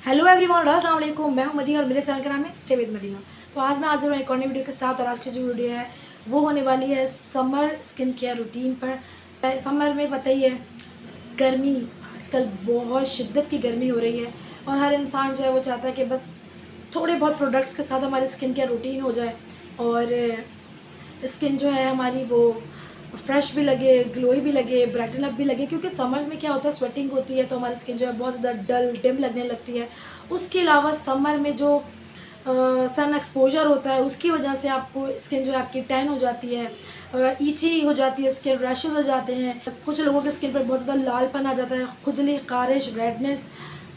Hello everyone, अस्सलाम वालेकुम। मैं हूं मदीना और मेरे चैनल का नाम है स्टे विद मदीना। तो आज मैं हाजिर हूं एक और नई वीडियो के साथ। और आज की जो वीडियो है वो होने वाली है समर स्किन केयर रूटीन पर। समर में बताइए, गर्मी आजकल बहुत शिद्दत की गर्मी हो रही है और हर इंसान जो है वो चाहता है कि बस थोड़े बहुत प्रोडक्ट्स के साथ हमारी स्किन केयर रूटीन हो जाए और स्किन जो है हमारी वो फ्रेश भी लगे, ग्लोई भी लगे, ब्राइटन अप भी लगे। क्योंकि समर्स में क्या होता है, स्वेटिंग होती है तो हमारी स्किन जो है बहुत ज़्यादा डल डिम लगने लगती है। उसके अलावा समर में जो सन एक्सपोजर होता है उसकी वजह से आपको स्किन जो है आपकी टैन हो जाती है, ईची हो जाती है, स्किन रैशेज हो जाते हैं। कुछ लोगों की स्किन पर बहुत ज़्यादा लालपन आ जाता है, खुजली, खारिश, रेडनेस,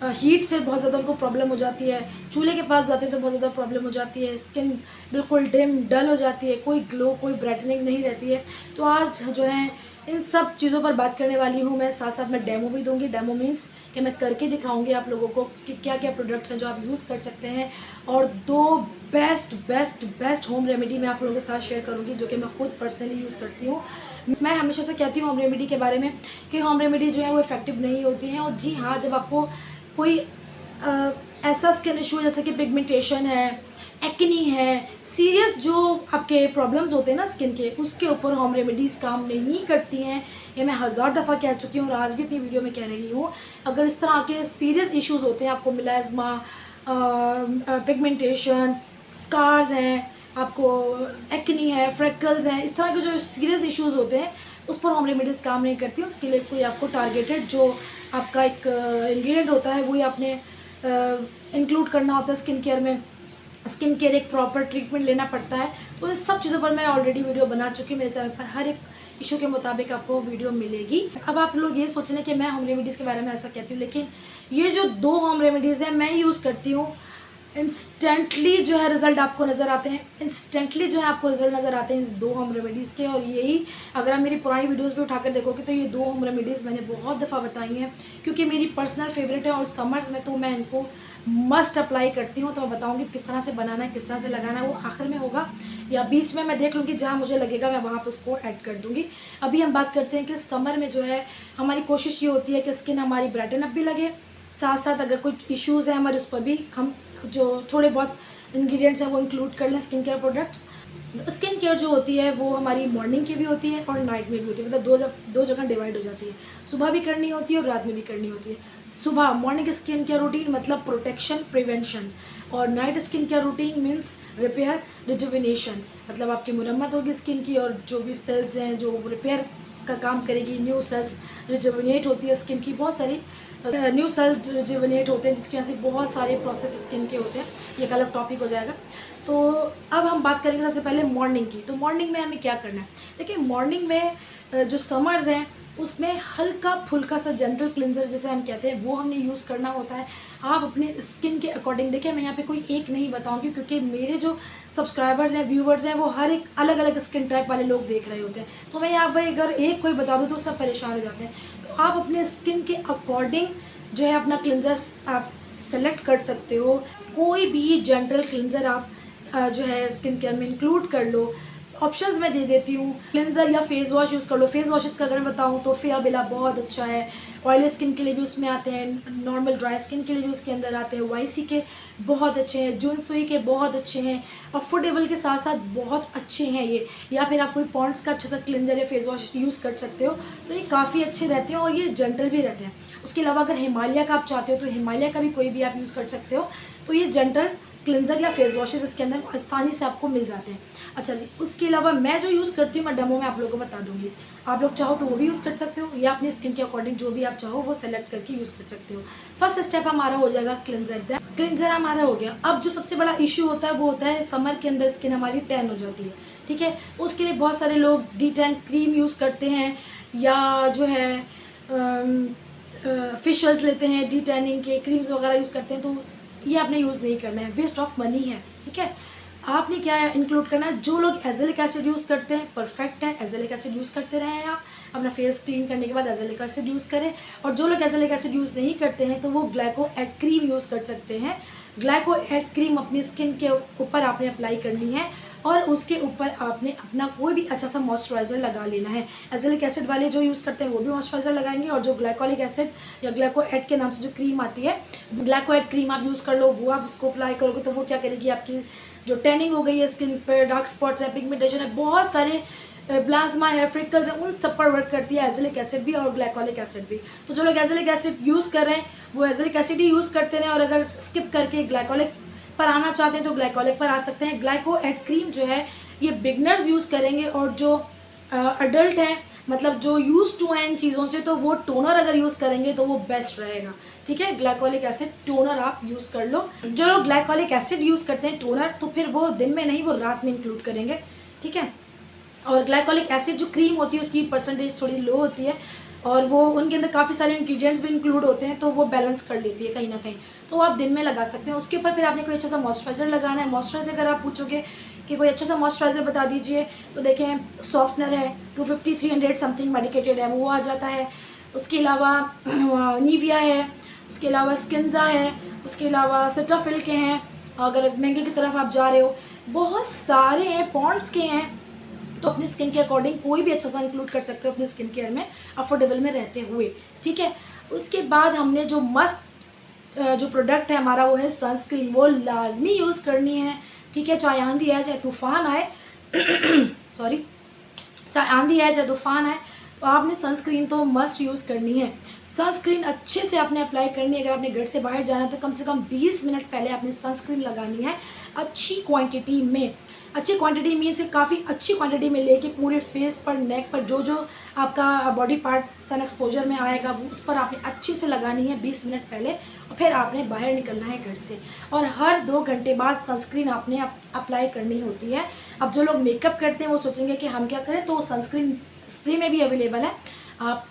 हीट से बहुत ज़्यादा उनको प्रॉब्लम हो जाती है। चूल्हे के पास जाते हैं तो बहुत ज़्यादा प्रॉब्लम हो जाती है, स्किन बिल्कुल डिम डल हो जाती है, कोई ग्लो, कोई ब्राइटनिंग नहीं रहती है। तो आज जो है इन सब चीज़ों पर बात करने वाली हूँ मैं। साथ साथ मैं डेमो भी दूंगी। डेमो मीन्स कि मैं करके दिखाऊंगी आप लोगों को कि क्या क्या प्रोडक्ट्स हैं जो आप यूज़ कर सकते हैं। और दो बेस्ट होम रेमेडी मैं आप लोगों के साथ शेयर करूँगी जो कि मैं खुद पर्सनली यूज़ करती हूँ। मैं हमेशा से कहती हूँ होम रेमेडी के बारे में कि होम रेमेडी जो है वो इफ़ेक्टिव नहीं होती हैं। और जी हाँ, जब आपको कोई ऐसा स्किन इशू जैसे कि पिगमेंटेशन है, एक्नी है, सीरियस जो आपके प्रॉब्लम्स होते हैं ना स्किन के, उसके ऊपर होम रेमेडीज़ काम नहीं करती हैं। ये मैं हज़ार दफ़ा कह चुकी हूँ और आज भी अपनी वीडियो में कह रही हूँ। अगर इस तरह के सीरियस इश्यूज़ होते हैं, आपको मिलाज़मा, पिगमेंटेशन, स्कार्स हैं, आपको एक्नी है, फ्रेकल्स हैं, इस तरह के जो सीरियस इश्यूज़ होते हैं उस पर होम रेमेडीज़ काम नहीं करती। उसके लिए कोई आपको टारगेटेड जो आपका एक इंग्रेडिएंट होता है वही आपने इंक्लूड करना होता है स्किन केयर में। स्किन केयर एक प्रॉपर ट्रीटमेंट लेना पड़ता है। तो इस सब चीज़ों पर मैं ऑलरेडी वीडियो बना चुकी हूँ। मेरे चैनल पर हर एक इशू के मुताबिक आपको वीडियो मिलेगी। अब आप लोग ये सोच रहे हैं कि मैं होम रेमेडीज़ के बारे में ऐसा कहती हूँ, लेकिन ये जो दो होम रेमेडीज़ हैं मैं यूज़ करती हूँ, इंस्टेंटली जो है रिज़ल्ट आपको नज़र आते हैं। इंस्टेंटली जो है आपको रिज़ल्ट नज़र आते हैं इस दो होम रेमेडीज़ के। और यही अगर आप मेरी पुरानी वीडियोस भी उठाकर देखोगे तो ये दो होम रेमेडीज़ मैंने बहुत दफ़ा बताई हैं क्योंकि मेरी पर्सनल फेवरेट है। और समर्स में तो मैं इनको मस्ट अप्लाई करती हूँ। तो मैं बताऊँगी किस तरह से बनाना है, किस तरह से लगाना है, वो आखिर में होगा या बीच में मैं देख लूँगी, जहाँ मुझे लगेगा मैं वहाँ पर उसको ऐड कर दूँगी। अभी हम बात करते हैं कि समर में जो है हमारी कोशिश ये होती है कि स्किन हमारी ब्राइटन अप भी लगे, साथ साथ अगर कोई इश्यूज़ हैं हमारे उस पर भी हम जो थोड़े बहुत इंग्रेडिएंट्स हैं वो इंक्लूड कर लें skin care products. Skin care जो होती है वो हमारी मॉर्निंग की भी होती है और नाइट में भी होती है, मतलब दो जगह डिवाइड हो जाती है। सुबह भी करनी होती है और रात में भी करनी होती है। सुबह मॉर्निंग स्किन केयर रूटीन मतलब प्रोटेक्शन, प्रिवेंशन, और night skin care routine means repair, rejuvenation, मतलब आपकी मुरम्मत होगी स्किन की और जो भी सेल्स हैं जो रिपेयर का काम करेगी, न्यू सेल्स रिजुविनेट होती है स्किन की, बहुत सारी न्यू सेल्स रिजुविनेट होते हैं जिसकी वजह से बहुत सारे प्रोसेस स्किन के होते हैं। ये एक अलग टॉपिक हो जाएगा। तो अब हम बात करेंगे सबसे पहले मॉर्निंग की। तो मॉर्निंग में हमें क्या करना है, देखिए मॉर्निंग में जो समर्स हैं उसमें हल्का फुल्का सा जेंटल क्लिनजर जिसे हम कहते हैं वो हमने यूज़ करना होता है। आप अपने स्किन के अकॉर्डिंग, देखिए मैं यहाँ पे कोई एक नहीं बताऊंगी क्योंकि मेरे जो सब्सक्राइबर्स हैं, व्यूवर्स हैं, वो हर एक अलग अलग स्किन टाइप वाले लोग देख रहे होते हैं। तो मैं यहाँ पर अगर एक कोई बता दूँ तो सब परेशान हो जाते हैं। तो आप अपने स्किन के अकॉर्डिंग जो है अपना क्लिनजर आप सेलेक्ट कर सकते हो। कोई भी जेंटल क्लिनजर आप जो है स्किन केयर में इंक्लूड कर लो। ऑप्शंस मैं दे देती हूँ, क्लिनजर या फेस वॉश यूज़ कर लो। फेस वॉशेस का अगर मैं बताऊँ तो फेयरबिला बहुत अच्छा है, ऑयली स्किन के लिए भी उसमें आते हैं, नॉर्मल ड्राई स्किन के लिए भी उसके अंदर आते हैं। वाईसी के बहुत अच्छे हैं, जुनसुई के बहुत अच्छे हैं, अफोर्डेबल के साथ साथ बहुत अच्छे हैं ये। या फिर आप कोई पॉन्ड्स का अच्छा सा क्लिनजर या फेस वॉश यूज़ कर सकते हो। तो ये काफ़ी अच्छे रहते हैं और ये जेंटल भी रहते हैं। उसके अलावा अगर हिमालय का आप चाहते हो तो हिमालय का भी कोई भी आप यूज़ कर सकते हो। तो ये जेंटल क्लिनजर या फेस वॉशेस इसके अंदर आसानी से आपको मिल जाते हैं। अच्छा जी, उसके अलावा मैं जो यूज़ करती हूँ मैं डेमो में आप लोगों को बता दूँगी। आप लोग चाहो तो वो भी यूज़ कर सकते हो या अपनी स्किन के अकॉर्डिंग जो भी आप चाहो वो सेलेक्ट करके यूज़ कर सकते हो। फर्स्ट स्टेप हमारा हो जाएगा क्लिनजर। क्लिनजर हमारा हो गया। अब जो सबसे बड़ा इशू होता है वो होता है समर के अंदर स्किन हमारी टैन हो जाती है, ठीक है। उसके लिए बहुत सारे लोग D10 क्रीम यूज़ करते हैं या जो है फेशियल्स लेते हैं, D10 के क्रीम्स वगैरह यूज़ करते हैं। तो ये आपने यूज़ नहीं करना है, वेस्ट ऑफ मनी है, ठीक है। आपने क्या इंक्लूड करना है, जो लोग एजेलिक एसिड यूज़ करते हैं परफेक्ट है, एजेलिक एसिड यूज़ करते रहें। आप अपना फेस क्लीन करने के बाद एजेलिक एसिड यूज़ करें। और जो लोग एजेलिक एसिड यूज़ नहीं करते हैं तो वो ग्लाइको एड क्रीम यूज़ कर सकते हैं। ग्लाइको एड क्रीम अपनी स्किन के ऊपर आपने अप्लाई करनी है और उसके ऊपर आपने अपना कोई भी अच्छा सा मॉइस्चराइज़र लगा लेना है। एजेलिक एसिड वाले जो यूज़ करते हैं वो भी मॉइस्चराइज़र लगाएंगे, और जो ग्लाइकोलिक एसिड या ग्लाइकोएड के नाम से जो क्रीम आती है, ग्लाइकोएड क्रीम आप यूज़ कर लो, वो आप उसको अप्लाई करोगे तो वो क्या करेगी, आपकी जो टैनिंग हो गई है स्किन पर, डार्क स्पॉट्स है, पिगमेंटेशन है, बहुत सारे प्लाज्मा है, फ्रिक्टल्स है, उन सब पर वर्क करती है एजेलिक एसिड भी और ग्लाइकोलिक एसिड भी। तो जो लोग एजेलिक एसिड यूज़ कर रहे हैं वो एजेलिक एसिड ही यूज़ करते हैं, और अगर स्किप करके ग्लाइकोलिक पर आना चाहते हैं तो ग्लाइकोलिक पर आ सकते हैं। ग्लाइकोएड क्रीम जो है ये बिगनर्स यूज़ करेंगे, और जो अडल्ट हैं, मतलब जो यूज़ टू हैं इन चीज़ों से, तो वो टोनर अगर यूज़ करेंगे तो वो बेस्ट रहेगा। ठीक है, ग्लाइकोलिक एसिड टोनर आप यूज़ कर लो। जो लोग ग्लाइकोलिक एसिड यूज़ करते हैं टोनर, तो फिर वो दिन में नहीं, वो रात में इंक्लूड करेंगे। ठीक है, और ग्लाइकोलिक एसिड जो क्रीम होती है उसकी परसेंटेज थोड़ी लो होती है, और वो उनके अंदर काफ़ी सारे इंग्रेडिएंट्स भी इंक्लूड होते हैं, तो वो बैलेंस कर लेती है कहीं ना कहीं। तो आप दिन में लगा सकते हैं। उसके ऊपर फिर आपने कोई अच्छा सा मॉइस्चराइज़र लगाना है। मॉइस्चराइज़र अगर आप पूछोगे कि कोई अच्छा सा मॉइस्चराइज़र बता दीजिए, तो देखें सॉफ्टनर है 250-300 समथिंग मेडिकेटेड है, वो आ जाता है। उसके अलावा निविया है, उसके अलावा स्किन्जा है, उसके अलावा सेटाफिल के हैं, अगर महंगे की तरफ आप जा रहे हो बहुत सारे हैं, पॉन्ड्स के हैं। तो अपनी स्किन के अकॉर्डिंग कोई भी अच्छा सा इंक्लूड कर सकते हो अपनी स्किन केयर में, अफोर्डेबल में रहते हुए। ठीक है, उसके बाद हमने जो मस्ट जो प्रोडक्ट है हमारा वो है सनस्क्रीन, वो लाजमी यूज़ करनी है। ठीक है, चाहे आंधी आए चाहे तूफ़ान आए सॉरी, चाहे आंधी आए चाहे तूफ़ान आए, तो आपने सनस्क्रीन तो मस्ट यूज़ करनी है। सनस्क्रीन अच्छे से आपने अप्लाई करनी है। अगर आपने घर से बाहर जाना है तो कम से कम 20 मिनट पहले आपने सनस्क्रीन लगानी है, अच्छी क्वांटिटी में। अच्छी क्वांटिटी मीन्स कि काफ़ी अच्छी क्वांटिटी में लेके पूरे फेस पर, नेक पर, जो जो आपका बॉडी पार्ट सन एक्सपोजर में आएगा वो उस पर आपने अच्छे से लगानी है 20 मिनट पहले, और फिर आपने बाहर निकलना है घर से, और हर 2 घंटे बाद सनस्क्रीन आपने अप्लाई करनी होती है। अब जो लोग मेकअप करते हैं वो सोचेंगे कि हम क्या करें, तो सनस्क्रीन स्प्रे में भी अवेलेबल है, आप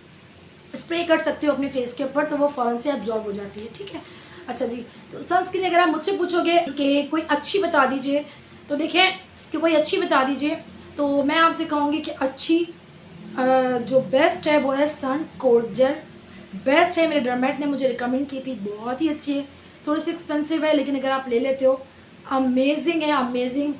स्प्रे कर सकते हो अपने फेस के ऊपर, तो वो फ़ौरन से एब्जॉर्ब हो जाती है। ठीक है, अच्छा जी, तो सनस्क्रीन अगर आप मुझसे पूछोगे कि कोई अच्छी बता दीजिए, तो देखें कि कोई अच्छी बता दीजिए, तो मैं आपसे कहूँगी कि अच्छी जो बेस्ट है वो है सन कोट जेल, बेस्ट है। मेरे डर्मेट ने मुझे रिकमेंड की थी, बहुत ही अच्छी है। थोड़ी सी एक्सपेंसिव है, लेकिन अगर आप ले लेते हो अमेजिंग है, अमेजिंग,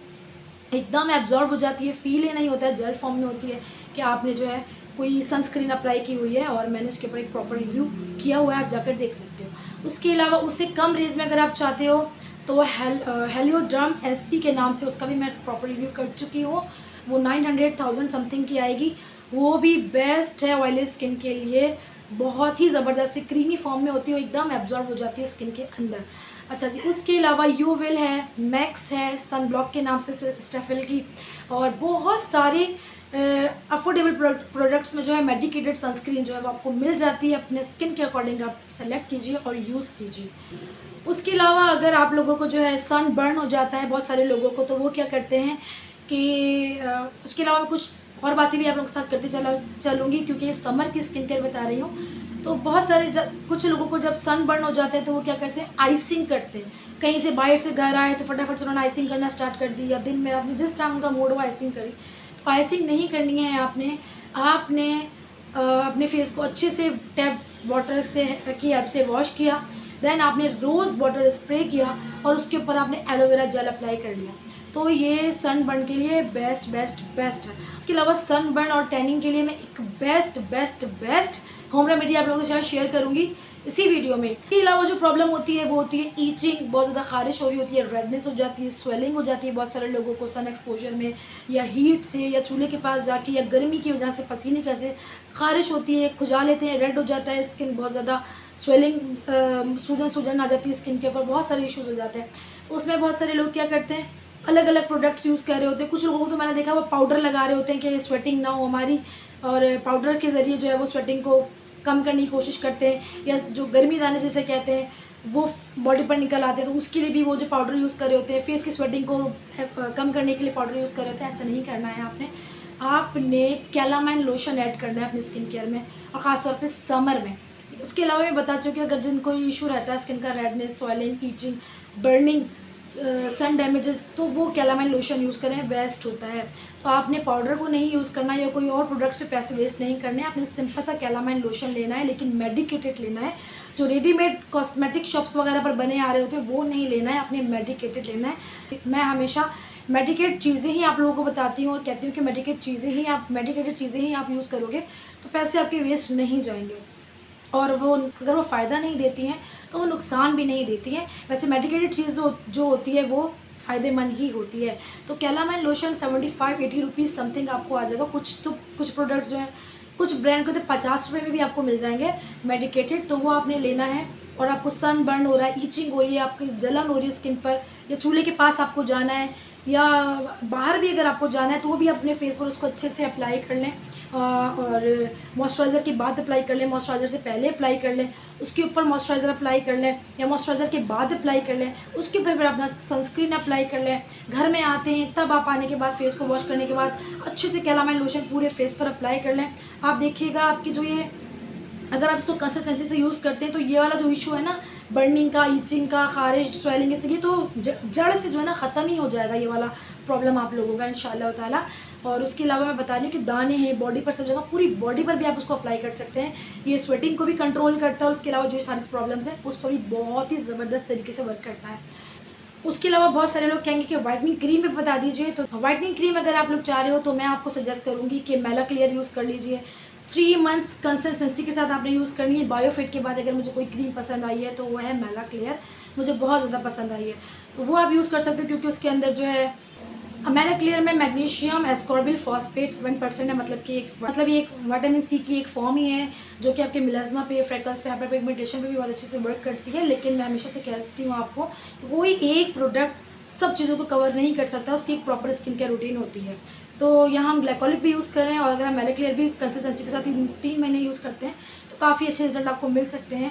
एकदम एब्जॉर्ब हो जाती है, फील ही नहीं होता है, जेल फॉर्म में होती है कि आपने जो है कोई सनस्क्रीन अप्लाई की हुई है, और मैंने उसके ऊपर एक प्रॉपर रिव्यू किया हुआ है, आप जाकर देख सकते हो। उसके अलावा उससे कम रेंज में अगर आप चाहते हो तो हेलियोडर्म एससी के नाम से उसका भी मैं प्रॉपर रिव्यू कर चुकी हूँ, वो 900,000 समथिंग की आएगी, वो भी बेस्ट है ऑयली स्किन के लिए, बहुत ही ज़बरदस्त क्रीमी फॉर्म में होती है, एकदम एब्जॉर्ब हो जाती है स्किन के अंदर। अच्छा जी, उसके अलावा यूविल है, मैक्स है, सन ब्लॉक के नाम से स्टेफिल की, और बहुत सारे अफोर्डेबल प्रोडक्ट्स में जो है मेडिकेटेड सनस्क्रीन जो है वो आपको मिल जाती है। अपने स्किन के अकॉर्डिंग आप सेलेक्ट कीजिए और यूज़ कीजिए। उसके अलावा अगर आप लोगों को जो है सन बर्न हो जाता है बहुत सारे लोगों को, तो वो क्या करते हैं कि उसके अलावा कुछ और बातें भी आप लोगों के साथ करते चलूँगी, क्योंकि समर की स्किन केयर बता रही हूँ। तो बहुत सारे कुछ लोगों को जब सन बर्न हो जाते हैं तो वो क्या करते हैं, आइसिंग करते हैं। कहीं से बाहर से घर आए तो फटाफट से उन्होंने आइसिंग करना स्टार्ट कर दी, या दिन में रात में जिस टाइम उनका मूड हुआ आइसिंग करी। तो आइसिंग नहीं करनी है आपने अपने फेस को अच्छे से टैप वाटर से की हेल्प से वॉश किया, देन आपने रोज़ वाटर स्प्रे किया, और उसके ऊपर आपने एलोवेरा जेल अप्लाई कर लिया। तो ये सन बर्न के लिए बेस्ट है। उसके अलावा सन बर्न और टैनिंग के लिए मैं एक बेस्ट होम रेमेडी आप लोगों के साथ शेयर करूंगी इसी वीडियो में। इसके अलावा जो प्रॉब्लम होती है वो होती है ईचिंग, बहुत ज़्यादा खारिश हो रही होती है, रेडनेस हो जाती है, स्वेलिंग हो जाती है बहुत सारे लोगों को सन एक्सपोजर में, या हीट से, या चूल्हे के पास जाके, या गर्मी की वजह से पसीने की वजह से खारिश होती है, खुजा लेते हैं, रेड हो जाता है स्किन, बहुत ज़्यादा स्वेलिंग, सूजन आ जाती है स्किन के ऊपर, बहुत सारे इश्यूज़ हो जाते हैं। उसमें बहुत सारे लोग क्या करते हैं, अलग अलग प्रोडक्ट्स यूज़ कर रहे होते हैं। कुछ लोगों को तो मैंने देखा वो पाउडर लगा रहे होते हैं कि स्वेटिंग ना हो हमारी, और पाउडर के ज़रिए जो है वो स्वेटिंग को कम करने की कोशिश करते हैं, या जो गर्मी दाने जिसे कहते हैं वो बॉडी पर निकल आते हैं, तो उसके लिए भी वो जो पाउडर यूज़ कर रहे होते हैं, फेस की स्वेटिंग को कम करने के लिए पाउडर यूज़ कर रहे होते हैं। ऐसा नहीं करना है आपने कैलामाइन लोशन ऐड करना है अपनी स्किन केयर में, और ख़ासतौर पे समर में। उसके अलावा मैं बता चुकी हूँ अगर जिनको इशू रहता है स्किन का, रेडनेस, स्वेलिंग, ईचिंग, बर्निंग, सन डैमेजेस, तो वो कैलामाइन लोशन यूज़ करें, बेस्ट होता है। तो आपने पाउडर को नहीं यूज़ करना है, या कोई और प्रोडक्ट्स पे पैसे वेस्ट नहीं करने, आपने सिंपल सा कैलामाइन लोशन लेना है, लेकिन मेडिकेटेड लेना है, जो रेडीमेड कॉस्मेटिक शॉप्स वगैरह पर बने आ रहे होते हैं वो नहीं लेना है, अपने मेडिकेटेड लेना है। मैं हमेशा मेडिकेट चीज़ें ही आप लोगों को बताती हूँ और कहती हूँ कि मेडिकेटेड चीज़ें ही आप यूज़ करोगे तो पैसे आपके वेस्ट नहीं जाएंगे, और वो अगर वो फ़ायदा नहीं देती हैं तो वो नुकसान भी नहीं देती हैं। वैसे मेडिकेटेड चीज़ जो होती है वो फ़ायदेमंद ही होती है। तो कैलामाइन लोशन 75-80 रुपीज़ समथिंग आपको आ जाएगा। कुछ प्रोडक्ट्स जो हैं, कुछ ब्रांड को तो 50 रुपये में भी आपको मिल जाएंगे मेडिकेटेड, तो वो आपने लेना है। और आपको सन बर्न हो रहा है, ईचिंग हो रही है, आपकी जलन हो रही है स्किन पर, या चूल्हे के पास आपको जाना है या बाहर भी अगर आपको जाना है तो वो भी अपने फेस पर उसको अच्छे से अप्लाई कर लें, और मॉइस्चराइज़र के बाद अप्लाई कर लें, मॉइस्चराइज़र से पहले अप्लाई कर लें, उसके ऊपर मॉइस्चराइज़र अप्लाई कर लें, या मॉइस्चराइज़र के बाद अप्लाई कर लें, उसके ऊपर फिर अपना सनस्क्रीन अप्लाई कर लें। घर में आते हैं तब आप आने के बाद फेस को वॉश करने के बाद अच्छे से कैलामाइन लोशन पूरे फेस पर अप्लाई कर लें। आप देखिएगा आपकी जो ये, अगर आप इसको कंसिस्टेंसी से यूज़ करते हैं तो ये वाला जो इशू है ना, बर्निंग का, ईचिंग का, खारिश, स्वेलिंग, इसलिए तो जड़ से जो है ना ख़त्म ही हो जाएगा ये वाला प्रॉब्लम आप लोगों का इंशाल्लाह ताला। और उसके अलावा मैं बता रही हूँ कि दाने हैं बॉडी पर सब जगह, पूरी बॉडी पर भी आप उसको अप्लाई कर सकते हैं। ये स्वेटिंग को भी कंट्रोल करता है, और उसके अलावा जो सारी प्रॉब्लम्स हैं उस पर भी बहुत ही ज़बरदस्त तरीके से वर्क करता है। उसके अलावा बहुत सारे लोग कहेंगे कि वाइटनिंग क्रीम भी बता दीजिए, तो वाइटनिंग क्रीम अगर आप लोग चाह रहे हो तो मैं आपको सजेस्ट करूँगी कि मेला क्लियर यूज़ कर लीजिए। 3 मंथ्स कंसिस्टेंसी के साथ आपने यूज़ करनी है। बायोफिट के बाद अगर मुझे कोई क्रीम पसंद आई है तो वो है मेला क्लियर, मुझे बहुत ज़्यादा पसंद आई है, तो वो आप यूज़ कर सकते हो, क्योंकि उसके अंदर जो है मेला क्लियर में मैग्नीशियम एस्कॉर्बिल फॉस्फेट 7% है, मतलब कि ये एक विटामिन सी की एक फॉर्म ही है जो कि आपके मिलाजमा पे, फ्रेकल्स पे, हाइपर पिगमेंटेशन पे भी बहुत अच्छे से वर्क करती है। लेकिन मैं हमेशा से कहती हूँ आपको कि कोई एक प्रोडक्ट सब चीज़ों को कवर नहीं कर सकता, उसकी एक प्रॉपर स्किन केयर रूटीन होती है। तो यहाँ हम ग्लाइकोलिक भी यूज़ करें, और अगर हम मेला क्लियर भी कंसिस्टेंसी के साथ 3 महीने यूज़ करते हैं तो काफ़ी अच्छे रिजल्ट आपको मिल सकते हैं,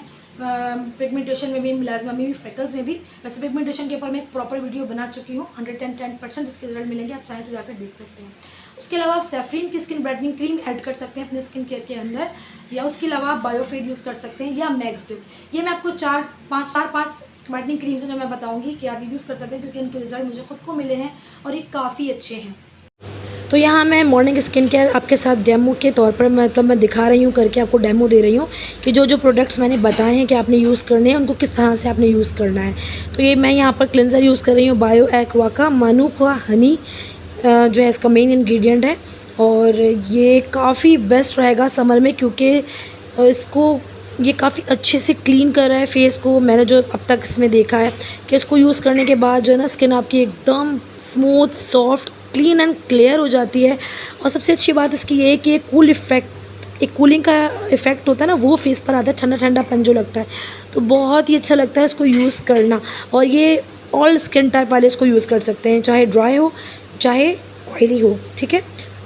पिगमेंटेशन में भी, मिलाजमा में भी, फ्रेकल्स में भी। वैसे पिगमेंटेशन के ऊपर मैं एक प्रॉपर वीडियो बना चुकी हूँ, 110% इसके रिजल्ट मिलेंगे, आप चाहें तो जाकर देख सकते हैं। उसके अलावा आप सैफरीन की स्किन ब्राइटनिंग क्रीम ऐड कर सकते हैं अपने स्किन केयर के अंदर, या उसके अलावा आप बायोफिट यूज़ कर सकते हैं, या मैक्सडिव। ये मैं आपको 4-5 ब्राइटनिंग क्रीम्स हैं जो मैं बताऊँगी कि आप यूज़ कर सकते हैं, क्योंकि इनके रिजल्ट मुझे खुद को मिले हैं और ये काफ़ी अच्छे हैं। तो यहाँ मैं मॉर्निंग स्किन केयर आपके साथ डेमो के तौर पर मतलब मैं दिखा रही हूँ, करके आपको डेमो दे रही हूँ कि जो प्रोडक्ट्स मैंने बताए हैं कि आपने यूज़ करने हैं उनको किस तरह से आपने यूज़ करना है। तो ये मैं यहाँ पर क्लिनज़र यूज़ कर रही हूँ बायो एक्वा का, मानुका हनी जो है इसका मेन इंग्रेडिएंट है, और ये काफ़ी बेस्ट रहेगा समर में, क्योंकि इसको ये काफ़ी अच्छे से क्लीन कर रहा है फेस को। मैंने जो अब तक इसमें देखा है कि इसको यूज़ करने के बाद जो है ना स्किन आपकी एकदम smooth, soft, clean and clear हो जाती है। और सबसे अच्छी बात इसकी ये है कि एक कूलिंग का इफ़ेक्ट होता है ना, वो फेस पर आता है, ठंडा ठंडापन जो लगता है, तो बहुत ही अच्छा लगता है इसको यूज़ करना। और ये ऑल स्किन टाइप वाले इसको यूज़ कर सकते हैं, चाहे ड्राई हो चाहे ऑयली हो, ठीक है,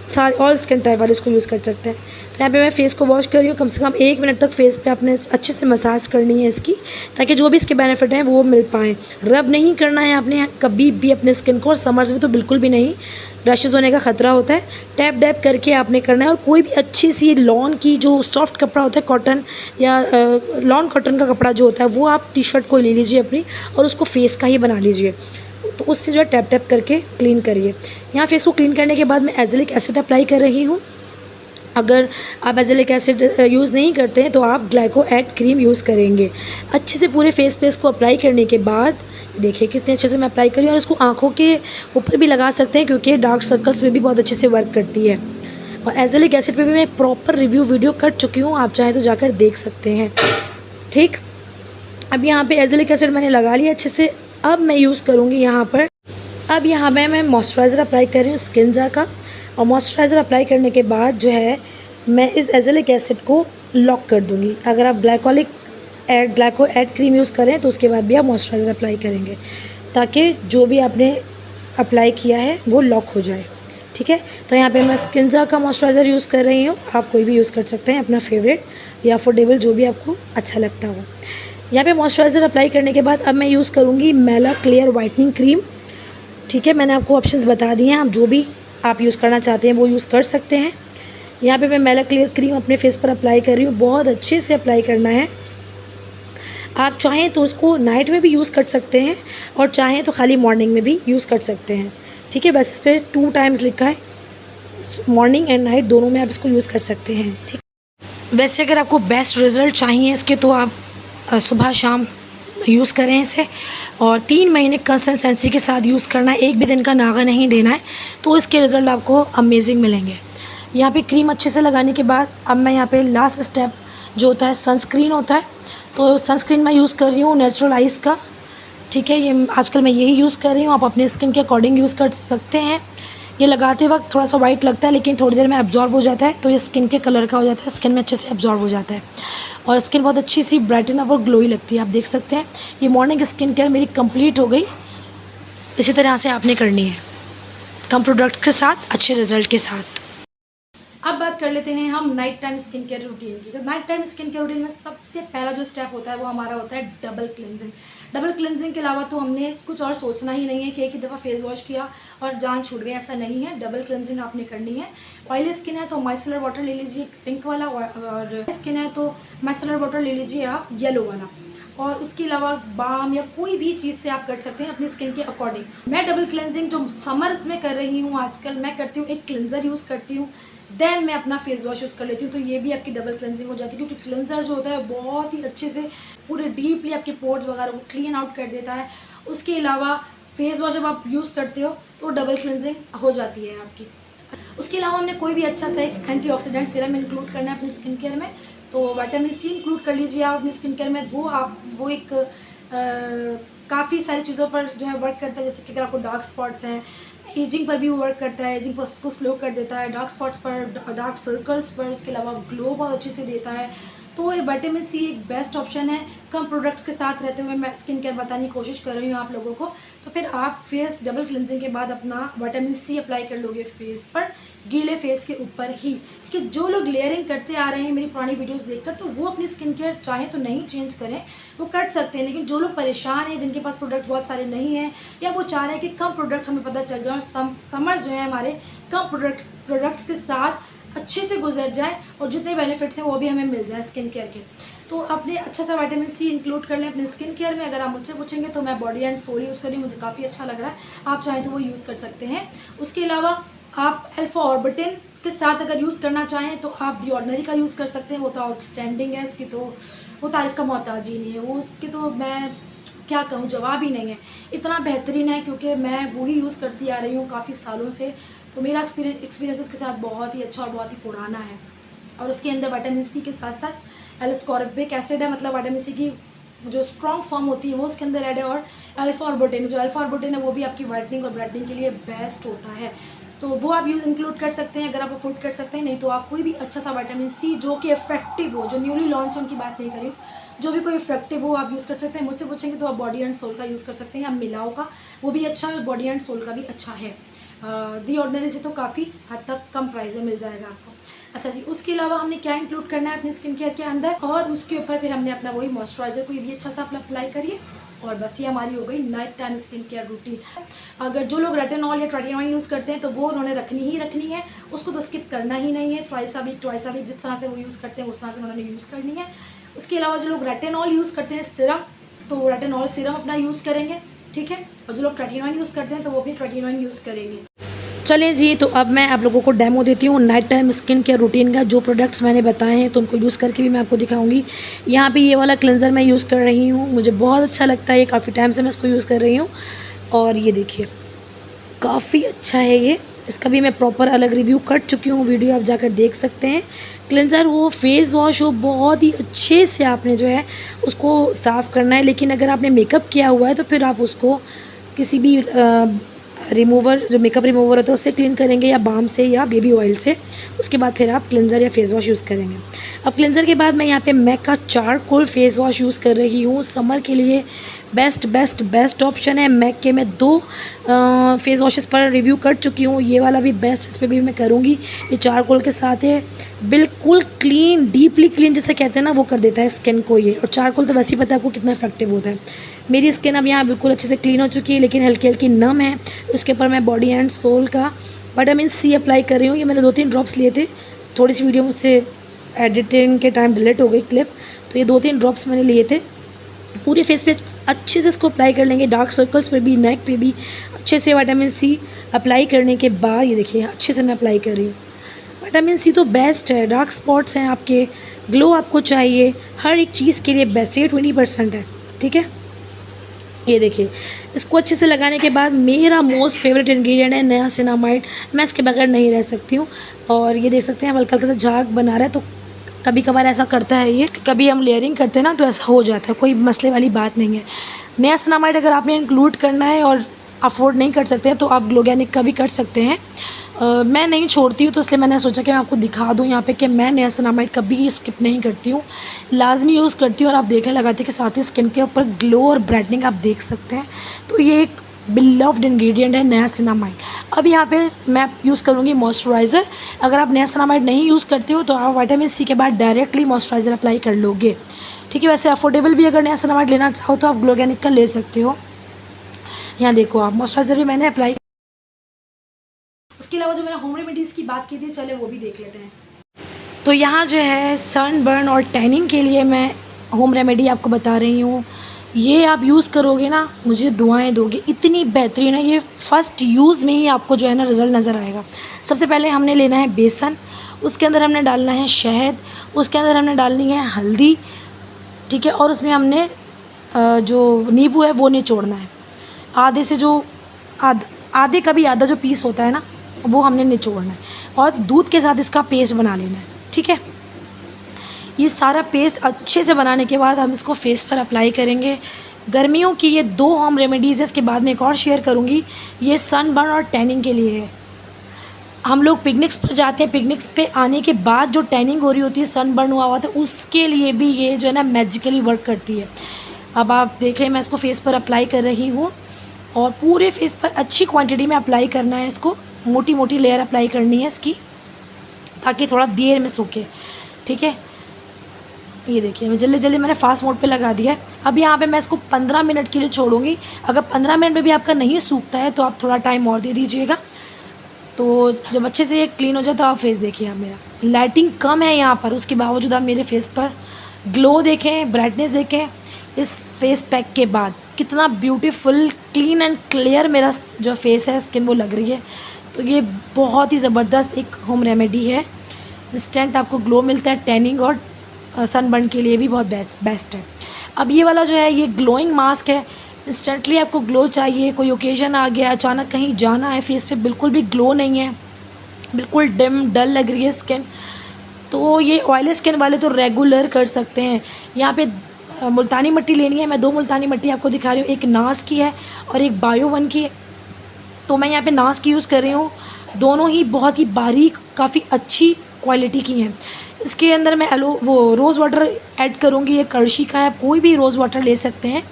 सारे ऑल स्किन टाइप वाले इसको यूज़ कर सकते हैं। तो यहाँ पे मैं फेस को वॉश कर रही हूँ, कम से कम 1 मिनट तक फेस पे आपने अच्छे से मसाज करनी है इसकी, ताकि जो भी इसके बेनिफिट हैं वो मिल पाएँ। रब नहीं करना है आपने कभी भी अपने स्किन को, और समर्स में तो बिल्कुल भी नहीं, रैशेज़ होने का ख़तरा होता है। टैप डैप करके आपने करना है, और कोई भी अच्छी सी लॉन की जो सॉफ्ट कपड़ा होता है, कॉटन या लॉन कॉटन का कपड़ा जो होता है, वो आप टी-शर्ट को ले लीजिए अपनी, और उसको फेस का ही बना लीजिए, तो उससे जो है टैप टैप करके क्लीन करिए। यहाँ फेस को क्लीन करने के बाद मैं एजेलिक एसिड अप्लाई कर रही हूँ। अगर आप एजेलिक एसिड यूज़ नहीं करते हैं तो आप ग्लाइको एड क्रीम यूज़ करेंगे। अच्छे से पूरे फेस पे इसको अप्लाई करने के बाद देखिए कितने अच्छे से मैं अप्लाई करी, और इसको आँखों के ऊपर भी लगा सकते हैं, क्योंकि डार्क सर्कल्स में भी बहुत अच्छे से वर्क करती है। और एजेलिक एसिड पे भी मैं प्रॉपर रिव्यू वीडियो कर चुकी हूँ, आप चाहें तो जाकर देख सकते हैं, ठीक। अब यहाँ पे एजेलिक एसिड मैंने लगा लिया अच्छे से। अब मैं यूज़ करूँगी यहाँ पर, अब यहाँ पे मैं मॉइस्चराइज़र अप्लाई कर रही हूँ स्किनजा का, और मॉइस्चराइज़र अप्लाई करने के बाद जो है मैं इस एजेलिक एसिड को लॉक कर दूँगी। अगर आप ग्लाइको एड क्रीम यूज़ करें तो उसके बाद भी आप मॉइस्चराइज़र अप्लाई करेंगे, ताकि जो भी आपने अप्लाई किया है वो लॉक हो जाए, ठीक है। तो यहाँ पे मैं स्किनजा का मॉइस्चराइज़र यूज़ कर रही हूँ, आप कोई भी यूज़ कर सकते हैं, अपना फेवरेट या अफोर्डेबल जो भी आपको अच्छा लगता हो। यहाँ पे मॉइस्चराइज़र अप्लाई करने के बाद अब मैं यूज़ करूँगी मेला क्लियर वाइटनिंग क्रीम, ठीक है। मैंने आपको ऑप्शंस बता दिए हैं, आप जो भी आप यूज़ करना चाहते हैं वो यूज़ कर सकते हैं। यहाँ पे मैं मेला क्लियर क्रीम अपने फेस पर अप्लाई कर रही हूँ, बहुत अच्छे से अप्लाई करना है। आप चाहें तो उसको नाइट में भी यूज़ कर सकते हैं, और चाहें तो खाली मॉर्निंग में भी यूज़ कर सकते हैं, ठीक है। बस इस पर 2 टाइम्स लिखा है, मॉर्निंग एंड नाइट दोनों में आप इसको यूज़ कर सकते हैं, ठीक। वैसे अगर आपको बेस्ट रिज़ल्ट चाहिए इसके तो आप सुबह शाम यूज़ करें इसे, और 3 महीने कंसिस्टेंसी के साथ यूज़ करना है, एक भी दिन का नागा नहीं देना है, तो इसके रिज़ल्ट आपको अमेजिंग मिलेंगे। यहाँ पे क्रीम अच्छे से लगाने के बाद अब मैं यहाँ पे लास्ट स्टेप जो होता है सनस्क्रीन होता है, तो सनस्क्रीन मैं यूज़ कर रही हूँ नेचुरल आइस का, ठीक है। ये आजकल मैं यही यूज़ कर रही हूँ, आप अपने स्किन के अकॉर्डिंग यूज़ कर सकते हैं। ये लगाते वक्त थोड़ा सा वाइट लगता है, लेकिन थोड़ी देर में एब्जॉर्ब हो जाता है, तो ये स्किन के कलर का हो जाता है, स्किन में अच्छे से एब्जॉर्ब हो जाता है और स्किन बहुत अच्छी सी ब्राइटन अप और ग्लोई लगती है। आप देख सकते हैं ये मॉर्निंग स्किन केयर मेरी कंप्लीट हो गई। इसी तरह से आपने करनी है, कम प्रोडक्ट के साथ, अच्छे रिजल्ट के साथ। अब बात कर लेते हैं हम night time skin care routine की। तो night time skin care routine में सबसे पहला जो स्टेप होता है वो हमारा होता है डबल क्लिनजिंग। डबल क्लिनजिंग के अलावा तो हमने कुछ और सोचना ही नहीं है कि एक ही दफ़ा फेस वॉश किया और जान छूट गई, ऐसा नहीं है। डबल क्लिनजिंग आपने करनी है। ऑयली स्किन है तो माइसेलर वाटर ले लीजिए पिंक वाला, और स्किन है तो माइसेलर वाटर ले लीजिए आप येलो वाला, और उसके अलावा बाम या कोई भी चीज़ से आप कर सकते हैं अपनी स्किन के अकॉर्डिंग। मैं डबल क्लेंजिंग जो समर्स में कर रही हूँ आजकल, मैं करती हूँ एक क्लेंजर यूज़ करती हूँ, देन मैं अपना फेस वॉश यूज़ कर लेती हूँ, तो ये भी आपकी डबल क्लेंजिंग हो जाती है, क्योंकि क्लेंजर जो होता है बहुत ही अच्छे से पूरे डीपली आपके पोर्स वगैरह को क्लीन आउट कर देता है। उसके अलावा फेस वॉश जब आप यूज़ करते हो तो डबल क्लेंजिंग हो जाती है आपकी। उसके अलावा हमने कोई भी अच्छा सा एक एंटीऑक्सीडेंट सीरम इंक्लूड करना है अपनी स्किन केयर में, तो विटामिन सी इंक्लूड कर लीजिए आप अपनी स्किन केयर में। वो एक काफ़ी सारी चीज़ों पर जो है वर्क करता है, जैसे कि अगर आपको डार्क स्पॉट्स हैं, एजिंग पर भी वो वर्क करता है, एजिंग प्रोसेस को स्लो कर देता है, डार्क स्पॉट्स पर, डार्क सर्कल्स पर, उसके अलावा ग्लो बहुत अच्छे से देता है। तो ये विटामिन सी एक बेस्ट ऑप्शन है। कम प्रोडक्ट्स के साथ रहते हुए मैं स्किन केयर बताने की कोशिश कर रही हूँ आप लोगों को। तो फिर आप फेस डबल क्लिनजिंग के बाद अपना विटामिन सी अप्लाई कर लोगे फेस पर, गीले फेस के ऊपर ही। क्योंकि जो लोग लेयरिंग करते आ रहे हैं मेरी पुरानी वीडियोस देखकर, तो वो अपनी स्किन केयर चाहें तो नहीं चेंज करें, वो कर सकते हैं। लेकिन जो लोग परेशान हैं, जिनके पास प्रोडक्ट बहुत सारे नहीं हैं, या वो चाह रहे हैं कि कम प्रोडक्ट्स हमें पता चल जाए और समर जो है हमारे कम प्रोडक्ट्स के साथ अच्छे से गुजर जाए और जितने बेनिफिट्स हैं वो भी हमें मिल जाए स्किन केयर के, तो अपने अच्छा सा विटामिन सी इंक्लूड कर लें अपने स्किन केयर में। अगर आप मुझसे पूछेंगे तो मैं बॉडी एंड सोल यूज़ कर रही हूँ, मुझे काफ़ी अच्छा लग रहा है, आप चाहें तो वो यूज़ कर सकते हैं। उसके अलावा आप अल्फा ऑर्बिटिन के साथ अगर यूज़ करना चाहें तो आप दी ऑर्डिनरी का यूज़ कर सकते हैं। वो तो आउटस्टैंडिंग है, उसकी तो वो तारीफ़ का मोहताज ही नहीं है, वो उसके तो मैं क्या कहूँ, जवाब ही नहीं है, इतना बेहतरीन है। क्योंकि मैं वही यूज़ करती आ रही हूँ काफ़ी सालों से, तो मेरा एक्सपीरियंस उसके साथ बहुत ही अच्छा और बहुत ही पुराना है। और उसके अंदर विटामिन सी के साथ साथ एल-एस्कॉर्बिक एसिड है, मतलब विटामिन सी की जो स्ट्रॉन्ग फॉर्म होती है वो उसके अंदर ऐड है, और अल्फा ऑर्बिटिन, जो अल्फा ऑर्बिटिन है वो भी आपकी वाइटनिंग और ब्राइटनिंग के लिए बेस्ट होता है, तो वो आप इंक्लूड कर सकते हैं अगर आप अफोर्ड कर सकते हैं। नहीं तो आप कोई भी अच्छा सा विटामिन सी जो कि इफेक्टिव हो, जो न्यूली लॉन्च है उनकी बात नहीं करी, जो भी कोई इफेक्टिव हो आप यूज़ कर सकते हैं। मुझसे पूछेंगे तो आप बॉडी एंड सोल का यूज़ कर सकते हैं, या मिलाओ का, वो भी अच्छा है, बॉडी एंड सोल का भी अच्छा है। दी ऑर्डिनरी से तो काफ़ी हद तक कम प्राइस में मिल जाएगा आपको। अच्छा जी, उसके अलावा हमने क्या इंक्लूड करना है अपनी स्किन केयर के अंदर, और उसके ऊपर फिर हमने अपना वही मॉइस्चराइजर को भी अच्छा सा अपना अप्लाई करिए, और बस ये हमारी हो गई night time skin care routine. अगर जो लोग रेटिनॉल या ट्रेटिनॉल यूज़ करते हैं तो वो उन्होंने रखनी ही रखनी है, उसको तो स्किप करना ही नहीं है। ट्वाइस अ वीक जिस तरह से वो यूज़ करते हैं उस तरह से उन्होंने यूज़ करनी है। उसके अलावा जो लोग रेटिनॉल यूज़ करते हैं सिरम, तो रेटिनॉल सिरम अपना यूज़ करेंगे, ठीक है। और जो लोग ट्रेटिनॉल यूज़ करते हैं तो वो अपनी ट्रेटिनॉल यूज़ करेंगे। चलिए जी, तो अब मैं आप लोगों को डेमो देती हूँ night time skin care routine का। जो प्रोडक्ट्स मैंने बताए हैं तो उनको यूज़ करके भी मैं आपको दिखाऊंगी। यहाँ पे ये वाला क्लेंजर मैं यूज़ कर रही हूँ, मुझे बहुत अच्छा लगता है, ये काफ़ी टाइम से मैं इसको यूज़ कर रही हूँ, और ये देखिए काफ़ी अच्छा है ये। इसका भी मैं प्रॉपर अलग रिव्यू कर चुकी हूँ, वीडियो आप जाकर देख सकते हैं। क्लेंजर हो, फेस वॉश हो, बहुत ही अच्छे से आपने जो है उसको साफ़ करना है। लेकिन अगर आपने मेकअप किया हुआ है तो फिर आप उसको किसी भी रिमूवर, जो मेकअप रिमूवर होता है उससे क्लीन करेंगे, या बाम से या बेबी ऑयल से। उसके बाद फिर आप क्लेंजर या फेस वॉश यूज़ करेंगे। अब क्लेंजर के बाद मैं यहाँ पे मैक का चारकोल फेस वॉश यूज़ कर रही हूँ। समर के लिए बेस्ट ऑप्शन है। मैक के मैं 2 फेस वॉशेस पर रिव्यू कर चुकी हूँ, ये वाला भी बेस्ट, इस पर भी मैं करूँगी। ये चारकोल के साथ है, बिल्कुल क्लीन, डीपली क्लीन जिसे कहते हैं ना, वो कर देता है स्किन को ये। और चारकोल तो वैसे ही पता है आपको कितना इफेक्टिव होता है। मेरी स्किन अब यहाँ बिल्कुल अच्छे से क्लीन हो चुकी है, लेकिन हल्की हल्की नम है। उसके ऊपर मैं बॉडी एंड सोल का विटामिन सी अप्लाई कर रही हूँ। ये मैंने 2-3 ड्रॉप्स लिए थे, थोड़ी सी वीडियो मुझसे एडिटिंग के टाइम डिलीट हो गई क्लिप, तो ये 2-3 ड्रॉप्स मैंने लिए थे। पूरे फेस पे अच्छे से इसको अप्लाई कर लेंगे, डार्क सर्कल्स पे भी, नेक पे भी अच्छे से विटामिन सी अप्लाई करने के बाद ये देखिए अच्छे से मैं अप्लाई कर रही हूँ। विटामिन सी तो बेस्ट है, डार्क स्पॉट्स हैं आपके ग्लो आपको चाहिए, हर एक चीज़ के लिए बेस्ट है। 20% है, ठीक है। ये देखिए, इसको अच्छे से लगाने के बाद मेरा मोस्ट फेवरेट इंग्रेडिएंट है नियासिनामाइड। मैं इसके बगैर नहीं रह सकती हूँ। और ये देख सकते हैं हल्का हल्का सा झाग बना रहा है, तो कभी कभार ऐसा करता है ये, कभी हम लेयरिंग करते हैं ना तो ऐसा हो जाता है, कोई मसले वाली बात नहीं है। नियासिनामाइड अगर आपने इंक्लूड करना है और अफोर्ड नहीं कर सकते हैं तो आप ग्लोगैनिक का भी कर सकते हैं। मैं नहीं छोड़ती हूँ, तो इसलिए मैंने सोचा कि मैं आपको दिखा दूँ यहाँ पे कि मैं नियासिनामाइड कभी स्किप नहीं करती हूँ, लाजमी यूज़ करती हूँ। और आप देखने लगाते हैं कि साथ ही स्किन के ऊपर ग्लो और ब्राइटनिंग आप देख सकते हैं। तो ये एक बिलव्ड इंग्रेडिएंट है नियासिनामाइड। अब यहाँ पे मैं यूज़ करूँगी मॉइस्चराइज़र। अगर आप नियासिनामाइड नहीं यूज़ करते हो तो आप विटामिन सी के बाद डायरेक्टली मॉइस्चराइज़र अप्लाई कर लोगे, ठीक है। वैसे अफोर्डेबल भी अगर नियासिनामाइड लेना चाहो तो आप ग्लोगैनिक का ले सकते हो। यहाँ देखो आप, मॉइस्चराइज़र भी मैंने अप्लाई। उसके अलावा जो मैंने होम रेमेडीज़ की बात की थी, चले वो भी देख लेते हैं। तो यहाँ जो है सनबर्न और टैनिंग के लिए मैं होम रेमेडी आपको बता रही हूँ। ये आप यूज़ करोगे ना, मुझे दुआएं दोगे, इतनी बेहतरीन है ये। फ़र्स्ट यूज़ में ही आपको जो है ना रिज़ल्ट नज़र आएगा। सबसे पहले हमने लेना है बेसन, उसके अंदर हमने डालना है शहद, उसके अंदर हमने डालनी है हल्दी, ठीक है। और उसमें हमने जो नींबू है वो निचोड़ना है। आधे से जो आधे का भी आधा जो पीस होता है ना वो हमने निचोड़ना है, और दूध के साथ इसका पेस्ट बना लेना है, ठीक है। ये सारा पेस्ट अच्छे से बनाने के बाद हम इसको फेस पर अप्लाई करेंगे। गर्मियों की ये 2 होम रेमेडीज़ है, इसके बाद में एक और शेयर करूँगी। ये सनबर्न और टैनिंग के लिए है। हम लोग पिकनिक्स पर जाते हैं, पिकनिक्स पे आने के बाद जो टैनिंग हो रही होती है, सनबर्न हुआ होता है, उसके लिए भी ये जो है ना मैजिकली वर्क करती है। अब आप देख रहे हैं मैं इसको फेस पर अप्लाई कर रही हूँ, और पूरे फेस पर अच्छी क्वांटिटी में अप्लाई करना है इसको। मोटी मोटी लेयर अप्लाई करनी है इसकी, ताकि थोड़ा देर में सूखे, ठीक है। ये देखिए मैं जल्दी जल्दी मैंने फास्ट मोड पे लगा दिया है। अब यहाँ पे मैं इसको 15 मिनट के लिए छोड़ूंगी। अगर 15 मिनट में भी आपका नहीं सूखता है तो आप थोड़ा टाइम और दे दीजिएगा। तो जब अच्छे से ये क्लीन हो जाए तो आप फेस देखिए। आप मेरा लाइटिंग कम है यहाँ पर, उसके बावजूद आप मेरे फेस पर ग्लो देखें, ब्राइटनेस देखें। इस फेस पैक के बाद कितना ब्यूटीफुल, क्लीन एंड क्लियर मेरा जो फेस है, स्किन वो लग रही है। तो ये बहुत ही ज़बरदस्त एक होम रेमेडी है। इंस्टेंट आपको ग्लो मिलता है, टैनिंग और सनबर्न के लिए भी बहुत बेस्ट है। अब ये वाला जो है ये ग्लोइंग मास्क है। इंस्टेंटली आपको ग्लो चाहिए, कोई ओकेजन आ गया, अचानक कहीं जाना है, फेस पे बिल्कुल भी ग्लो नहीं है, बिल्कुल डिम डल लग रही है स्किन, तो ये ऑयली स्किन वाले तो रेगुलर कर सकते हैं। यहाँ पे मुल्तानी मिट्टी लेनी है। मैं 2 मुल्तानी मिट्टी आपको दिखा रही हूँ, एक नास की है और एक बायो वन की है। तो मैं यहाँ पे नास की यूज़ कर रही हूँ। दोनों ही बहुत ही बारीक, काफ़ी अच्छी क्वालिटी की हैं। इसके अंदर मैं रोज़ वाटर ऐड करूँगी। ये करशी का है, कोई भी रोज़ वाटर ले सकते हैं।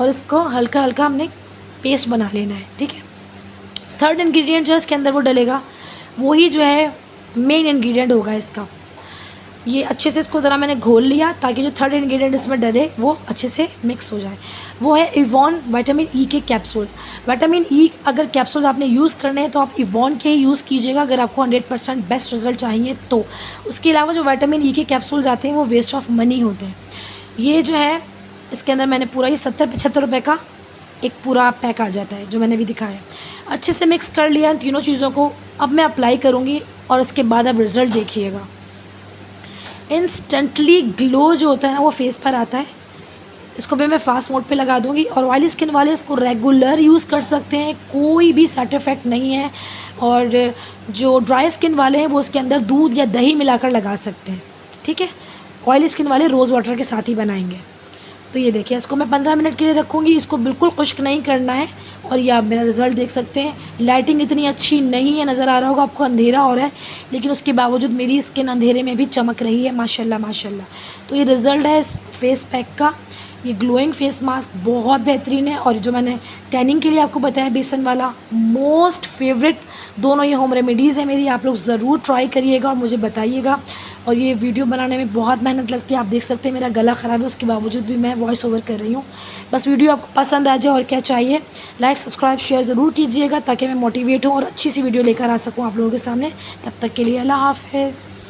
और इसको हल्का हल्का हमने पेस्ट बना लेना है, ठीक है। थर्ड इंग्रेडिएंट जो है इसके अंदर वो डलेगा, वही जो है मेन इंग्रेडिएंट होगा इसका। ये अच्छे से इसको ज़रा मैंने घोल लिया ताकि जो थर्ड इंग्रेडिएंट इसमें डले वो अच्छे से मिक्स हो जाए। वो है इवॉन विटामिन ई के कैप्सूल्स। विटामिन ई अगर कैप्सूल्स आपने यूज़ करने हैं तो आप इवॉन के ही यूज़ कीजिएगा, अगर आपको 100% बेस्ट रिजल्ट चाहिए तो। उसके अलावा जो विटामिन ई के कैप्सूल्स आते हैं वो वेस्ट ऑफ मनी होते हैं। ये जो है इसके अंदर मैंने पूरा ये 70-75 रुपये का एक पूरा पैक आ जाता है, जो मैंने भी दिखाया। अच्छे से मिक्स कर लिया इन तीनों चीज़ों को। अब मैं अप्लाई करूँगी और उसके बाद आप रिज़ल्ट देखिएगा। इंस्टेंटली ग्लो जो होता है ना वो फेस पर आता है। इसको भी मैं फास्ट मोड पे लगा दूंगी। और ऑयली स्किन वाले इसको रेगुलर यूज़ कर सकते हैं, कोई भी साइड इफ़ेक्ट नहीं है। और जो ड्राई स्किन वाले हैं वो उसके अंदर दूध या दही मिलाकर लगा सकते हैं, ठीक है। ऑयली स्किन वाले रोज़ वाटर के साथ ही बनाएंगे। तो ये देखिए इसको मैं 15 मिनट के लिए रखूँगी। इसको बिल्कुल खुश्क नहीं करना है। और ये आप मेरा रिज़ल्ट देख सकते हैं। लाइटिंग इतनी अच्छी नहीं है, नज़र आ रहा होगा आपको, अंधेरा हो रहा है, लेकिन उसके बावजूद मेरी स्किन अंधेरे में भी चमक रही है, माशाल्लाह माशाल्लाह। तो ये रिज़ल्ट है इस फेस पैक का। ये ग्लोइंग फेस मास्क बहुत बेहतरीन है। और जो मैंने टैनिंग के लिए आपको बताया बेसन वाला, मोस्ट फेवरेट दोनों ये होम रेमेडीज़ है मेरी। आप लोग ज़रूर ट्राई करिएगा और मुझे बताइएगा। और ये वीडियो बनाने में बहुत मेहनत लगती है। आप देख सकते हैं मेरा गला ख़राब है, उसके बावजूद भी मैं वॉइस ओवर कर रही हूँ। बस वीडियो आपको पसंद आ जाए और क्या चाहिए। लाइक सब्सक्राइब शेयर ज़रूर कीजिएगा ताकि मैं मोटिवेट हूँ और अच्छी सी वीडियो लेकर आ सकूँ आप लोगों के सामने। तब तक के लिए अल्लाह हाफ़िज़।